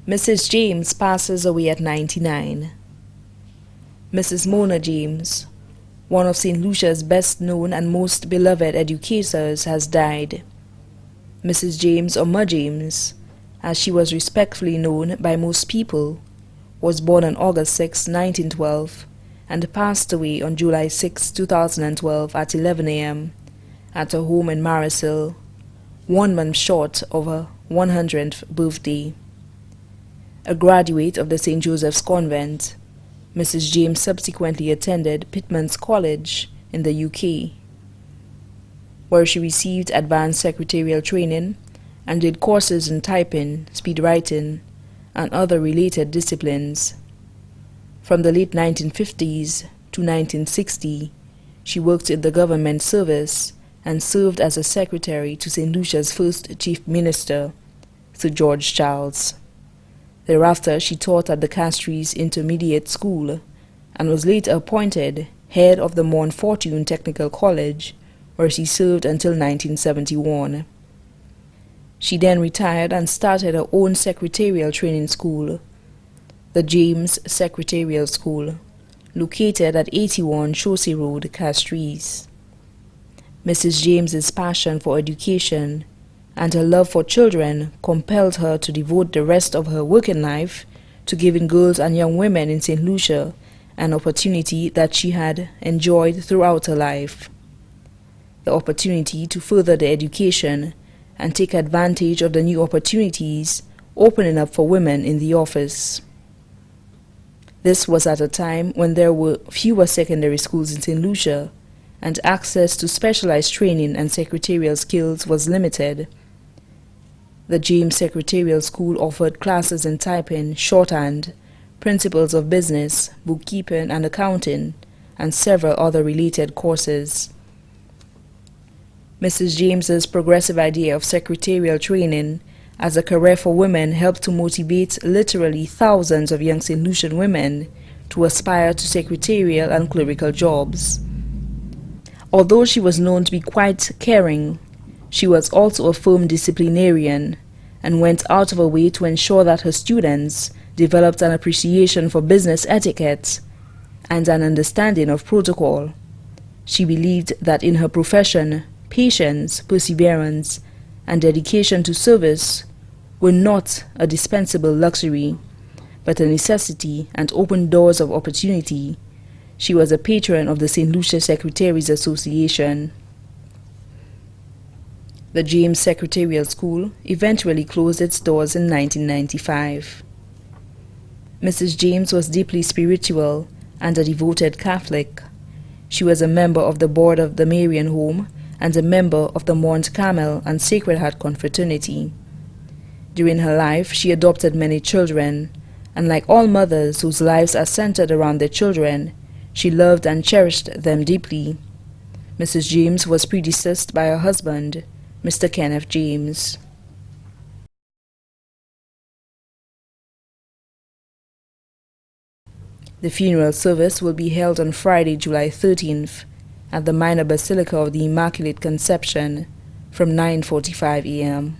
Mrs. James passes away at 99. Mrs. Mona James, one of St. Lucia's best known and most beloved educators, has died. Mrs. James, or Ma James, as she was respectfully known by most people, was born on August 6, 1912, and passed away on July 6, 2012 at 11 a.m. at her home in Marishill, 1 month short of her 100th birthday. A graduate of the St. Joseph's Convent, Mrs. James subsequently attended Pitman's College in the UK, where she received advanced secretarial training and did courses in typing, speed writing, and other related disciplines. From the late 1950s to 1960, she worked in the government service and served as a secretary to St. Lucia's first Chief Minister, Sir George Charles. Thereafter, she taught at the Castries Intermediate School and was later appointed head of the Mont Fortune Technical College, where she served until 1971. She then retired and started her own secretarial training school, the James Secretarial School, located at 81 Chaussee Road, Castries. Mrs. James's passion for education and her love for children compelled her to devote the rest of her working life to giving girls and young women in St. Lucia an opportunity that she had enjoyed throughout her life. The opportunity to further their education and take advantage of the new opportunities opening up for women in the office. This was at a time when there were fewer secondary schools in St. Lucia, and access to specialized training and secretarial skills was limited. The James Secretarial School offered classes in typing, shorthand, principles of business, bookkeeping and accounting, and several other related courses. Mrs. James's progressive idea of secretarial training as a career for women helped to motivate literally thousands of young St. Lucian women to aspire to secretarial and clerical jobs. Although she was known to be quite caring, she was also a firm disciplinarian and went out of her way to ensure that her students developed an appreciation for business etiquette and an understanding of protocol. She believed that in her profession, patience, perseverance, and dedication to service were not a dispensable luxury, but a necessity and opened doors of opportunity. She was a patron of the St. Lucia Secretaries Association. The James Secretarial School eventually closed its doors in 1995. Mrs. James was deeply spiritual and a devoted Catholic. She was a member of the board of the Marian Home and a member of the Mont Carmel and Sacred Heart Confraternity. During her life, she adopted many children, and like all mothers whose lives are centered around their children, she loved and cherished them deeply. Mrs. James was predeceased by her husband, Mr. Kenneth James. The funeral service will be held on Friday, July 13th, at the Minor Basilica of the Immaculate Conception from 9:45 a.m.